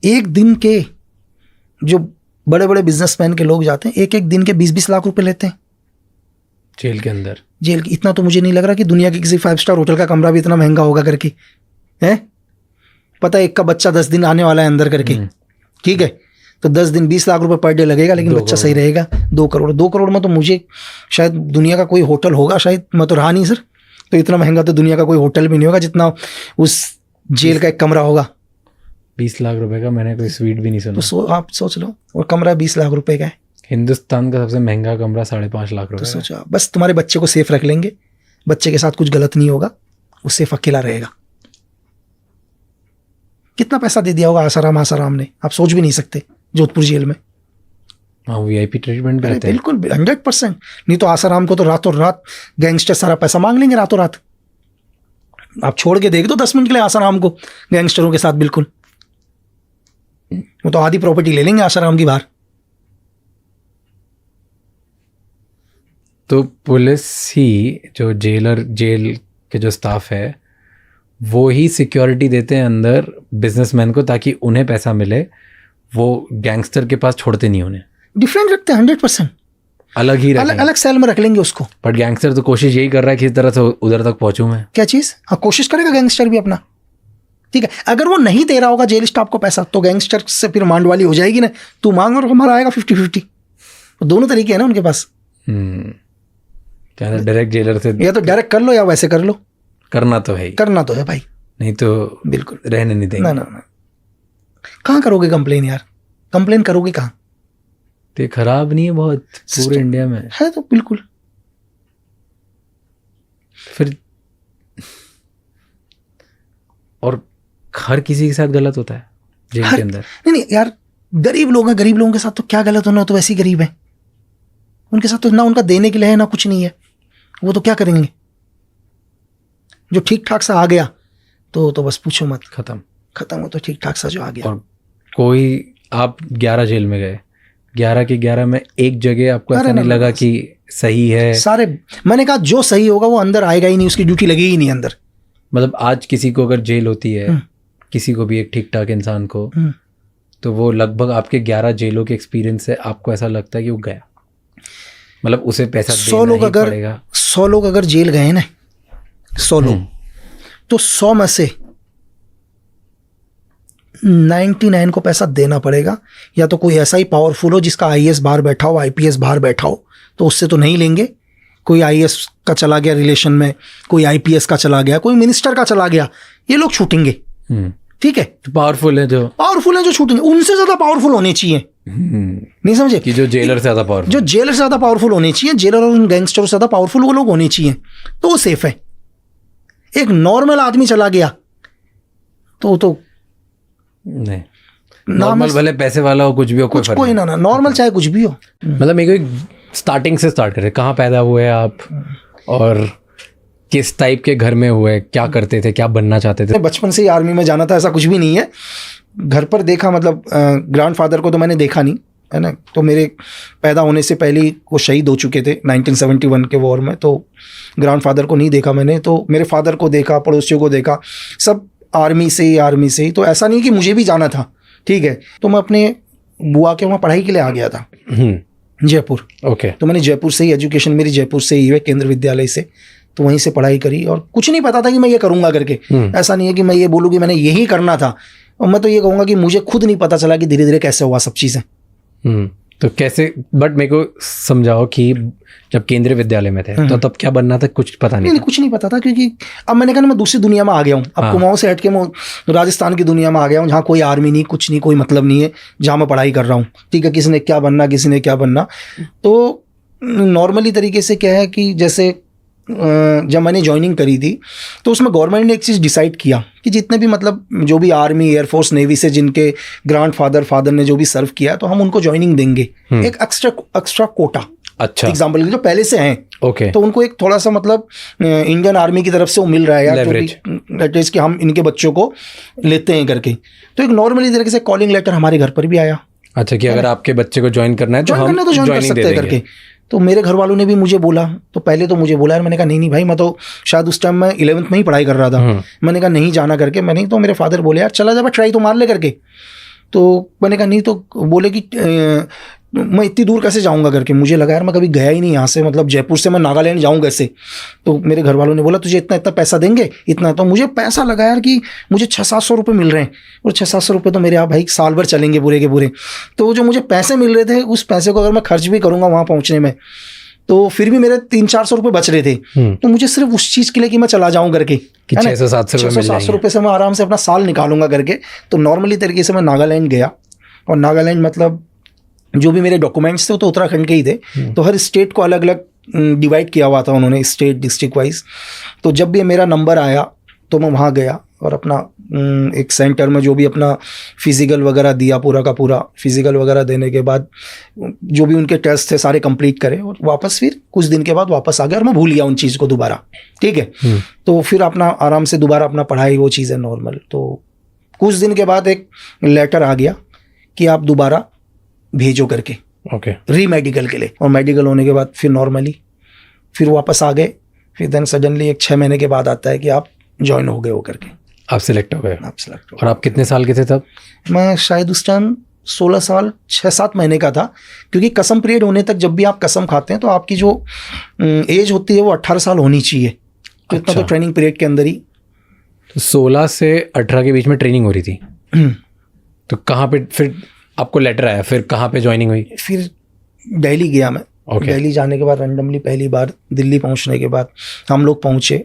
एक दिन के जो बड़े बड़े बिजनेसमैन के लोग जाते हैं, एक एक दिन के 20-20 लाख रुपए लेते हैं जेल के अंदर। जेल की। इतना तो मुझे नहीं लग रहा कि दुनिया के किसी 5 स्टार होटल का कमरा भी इतना महंगा होगा करके, है पता है। एक का बच्चा 10 दिन आने वाला है अंदर करके, ठीक है, तो 10 दिन 20 लाख रुपए पर डे लगेगा, लेकिन बच्चा सही रहेगा। 2 करोड़, 2 करोड़ में तो मुझे शायद दुनिया का कोई होटल होगा, शायद मैं तो रहा नहीं सर, तो इतना महंगा तो दुनिया का कोई होटल भी नहीं होगा जितना उस जेल का एक कमरा होगा। 20 लाख रुपए का मैंने कोई स्वीट भी नहीं सुना। तो आप सोच लो, और कमरा 20 लाख रुपए का है। हिंदुस्तान का सबसे महंगा कमरा 5.5 लाख रुपए। तो सोचो, बस तुम्हारे बच्चे को सेफ रख लेंगे, बच्चे के साथ कुछ गलत नहीं होगा, वो सेफ अकेला रहेगा। कितना पैसा दे दिया होगा आसाराम ने, आप सोच भी नहीं सकते जोधपुर जेल में। हाँ, वीआईपी ट्रीटमेंट भी रहते हैं। बिल्कुल 100%। नहीं तो आसाराम को तो रातों रात गैंगस्टर सारा पैसा मांग लेंगे रातों रात। आप छोड़ के देख दो 10 मिनट के लिए आसाराम को गैंगस्टरों के साथ, बिल्कुल वो तो आधी प्रॉपर्टी ले लेंगे आसाराम की बाहर। तो पुलिस ही, जो जेल के जो स्टाफ है, वो ही सिक्योरिटी देते हैं अंदर बिजनेसमैन को, ताकि उन्हें पैसा मिले। वो गैंगस्टर के पास छोड़ते नहीं उन्हें। डिफरेंट रखते हैं 100%, अलग ही रखेंगे। अलग सेल में रख लेंगे उसको। बट गैंगस्टर तो कोशिश यही कर रहा है कि किसी तरह से उधर तक पहुंचूं मैं। क्या चीज? हाँ, कोशिश करेगा गैंगस्टर भी अपना, ठीक है। अगर वो नहीं दे रहा होगा जेल स्टाफ को पैसा, तो गैंगस्टर से फिर मांड वाली हो जाएगी ना, तू मांग और हमारा आएगा 50-50। दोनों तरीके हैं ना उनके पास। क्या डायरेक्ट जेलर से, या तो डायरेक्ट कर लो या वैसे कर लो। करना तो है, करना तो है भाई, नहीं तो बिल्कुल रहने नहीं देंगे। ना। कहाँ करोगे कंप्लेन यार? कंप्लेन करोगे कहाँ? तो ये खराब नहीं है बहुत पूरे इंडिया में है तो बिल्कुल। फिर और हर किसी के साथ गलत होता है जेल के अंदर। नहीं यार, गरीब लोग हैं, गरीब लोगों के साथ तो क्या गलत होना, तो वैसे ही गरीब है। उनके साथ तो ना उनका देने के लिए है ना कुछ नहीं है, वो तो क्या करेंगे। जो ठीक ठाक सा आ गया तो बस पूछो मत, खत्म हो। तो ठीक ठाक सा जो आ गया। और कोई, आप 11 जेल में गए, 11 के 11 में एक जगह आपको ऐसा नहीं लगा कि सही है? सारे, मैंने कहा जो सही होगा वो अंदर आएगा ही नहीं, उसकी ड्यूटी लगेगी ही नहीं अंदर। मतलब आज किसी को अगर जेल होती है, किसी को भी, एक ठीक ठाक इंसान को, तो वो लगभग आपके 11 जेलों के एक्सपीरियंस से आपको ऐसा लगता है कि वो गया, मतलब उसे पैसा देना ही पड़ेगा। 100 लोग अगर जेल गए ना, 100 लोग, तो 100 में से 99 को पैसा देना पड़ेगा। या तो कोई ऐसा ही पावरफुल हो जिसका आईएएस बाहर बैठा हो, आईपीएस बाहर बैठा हो, तो उससे तो नहीं लेंगे। कोई आईएएस का चला गया रिलेशन में, कोई आईपीएस का चला गया, कोई मिनिस्टर का चला गया, ये लोग छूटेंगे, ठीक है। पावरफुल है जो छूटेंगे। उनसे ज्यादा पावरफुल होने चाहिए, नहीं समझे, कि जो जेलर से ज्यादा पावरफुल होने चाहिए। जेलर और गैंगस्टर से ज्यादा पावरफुल वो लोग होने चाहिए, तो वो सेफ है। एक नॉर्मल आदमी चला गया तो नहीं, नॉर्मल भले पैसे वाला हो, कुछ भी हो, कोई ना नॉर्मल चाहे कुछ भी हो। मतलब मेरे को स्टार्टिंग से स्टार्ट करें, कहाँ पैदा हुए आप और किस टाइप के घर में हुए, क्या करते थे, क्या बनना चाहते थे? बचपन से ही आर्मी में जाना था, ऐसा कुछ भी नहीं है। घर पर देखा, मतलब ग्रैंडफादर को तो मैंने देखा नहीं, है ना। तो मेरे पैदा होने से पहले ही वो शहीद हो चुके थे 1971 के वॉर में, तो ग्रैंडफादर को नहीं देखा मैंने। तो मेरे फादर को देखा, पड़ोसियों को देखा, सब आर्मी से ही। तो ऐसा नहीं कि मुझे भी जाना था, ठीक है। तो मैं अपने बुआ के वहाँ पढ़ाई के लिए आ गया था, जयपुर। ओके। तो मैंने जयपुर से ही, एजुकेशन मेरी जयपुर से ही है, केंद्र विद्यालय से। तो वहीं से पढ़ाई करी, और कुछ नहीं पता था कि मैं ये करूँगा करके। ऐसा नहीं है कि मैं ये बोलूँ कि मैंने यही करना था। और मैं तो ये कहूँगा कि मुझे खुद नहीं पता चला कि धीरे धीरे कैसे हुआ सब चीज़ें। तो कैसे, बट मेरे को समझाओ कि जब केंद्रीय विद्यालय में थे तो तब क्या बनना था? कुछ पता नहीं? कुछ नहीं पता था, क्योंकि अब मैंने कहा ना, मैं दूसरी दुनिया में आ गया हूँ। अब कुमाऊं से हट के मैं राजस्थान की दुनिया में आ गया हूँ, जहाँ कोई आर्मी नहीं, कुछ नहीं, कोई मतलब नहीं है, जहाँ मैं पढ़ाई कर रहा हूँ, ठीक है। किसी ने क्या बनना। तो नॉर्मली तरीके से क्या है कि जैसे जब मैंने ज्वाइनिंग करी थी, तो उसमें गवर्नमेंट ने एक चीज़ डिसाइड किया कि जितने भी, मतलब जो भी आर्मी, एयरफोर्स, नेवी से जिनके फादर ने जो भी सर्व किया, तो हम उनको ज्वाइनिंग देंगे, एक एक्स्ट्रा कोटा। अच्छा, एग्जाम्पल जो पहले से हैं, ओके, तो उनको एक थोड़ा सा, मतलब इंडियन आर्मी की तरफ से वो मिल रहा है यार, लेवरेज कि हम इनके बच्चों को लेते हैं करके। तो एक नॉर्मली तरीके से कॉलिंग लेटर हमारे घर पर भी आया। अच्छा, कि अगर आपके बच्चे को ज्वाइन करना है तो हम ज्वाइन कर सकते हैं करके। तो मेरे घर वालों ने भी मुझे बोला, तो पहले तो मुझे बोला यार, मैंने कहा नहीं भाई, मैं तो शायद उस टाइम मैं 11th में ही पढ़ाई कर रहा था। मैंने कहा नहीं जाना करके। मैंने तो मेरे फादर बोले यार चला जा, ट्राई तो मार ले करके। तो मैंने कहा नहीं, तो बोले कि मैं इतनी दूर कैसे जाऊंगा करके। मुझे लगा यार मैं कभी गया ही नहीं यहाँ से, मतलब जयपुर से मैं नागालैंड जाऊँ कैसे। तो मेरे घर वालों ने बोला तुझे इतना इतना पैसा देंगे, इतना। तो मुझे पैसा लगा यार कि मुझे 600-700 रुपये मिल रहे हैं, और 600-700 रुपये तो मेरे यहाँ भाई साल भर चलेंगे पूरे के पूरे। तो जो मुझे पैसे मिल रहे थे, उस पैसे को अगर मैं खर्च भी करूँगा वहाँ पहुँचने में, तो फिर भी मेरे 300-400 रुपये बच रहे थे। तो मुझे सिर्फ उस चीज़ के लिए कि मैं चला जाऊँ करके, 600-700 रुपये से मैं आराम से अपना साल निकालूंगा करके। तो नॉर्मली तरीके से मैं नागालैंड गया, और नागालैंड मतलब जो भी मेरे डॉक्यूमेंट्स थे वो तो उत्तराखंड के ही थे। तो हर स्टेट को अलग अलग डिवाइड किया हुआ था उन्होंने, स्टेट डिस्ट्रिक्ट वाइज। तो जब भी मेरा नंबर आया तो मैं वहाँ गया और अपना एक सेंटर में जो भी अपना फिज़िकल वगैरह दिया, पूरा का पूरा फिज़िकल वगैरह देने के बाद जो भी उनके टेस्ट थे सारे कंप्लीट करे, और वापस फिर कुछ दिन के बाद वापस आ गया, और मैं भूल गया उन चीज़ को दोबारा। ठीक है। तो फिर अपना आराम से दोबारा अपना पढ़ाई, वो चीज़ें नॉर्मल। तो कुछ दिन के बाद एक लेटर आ गया कि आप दोबारा भेजो करके, ओके, री मेडिकल के लिए। और मेडिकल होने के बाद फिर नॉर्मली फिर वापस आ गए। फिर देन सडनली एक 6 महीने के बाद आता है कि आप ज्वाइन हो गए हो करके, आप सिलेक्ट हो गए। आप सिलेक्ट हो। और आप कितने साल के थे तब? मैं शायद उस टाइम 16 साल 6-7 महीने का था, क्योंकि कसम पीरियड होने तक जब भी आप कसम खाते हैं तो आपकी जो एज होती है वो 18 साल होनी चाहिए। तो इतना तो ट्रेनिंग पीरियड के अंदर ही। तो 16 से 18 के बीच में ट्रेनिंग हो रही थी। तो कहाँ पे फिर आपको लेटर आया, फिर कहाँ पे ज्वाइनिंग हुई? फिर दिल्ली गया मैं। Okay. दिल्ली जाने के बाद रैंडमली पहली बार दिल्ली पहुंचने के बाद हम लोग पहुंचे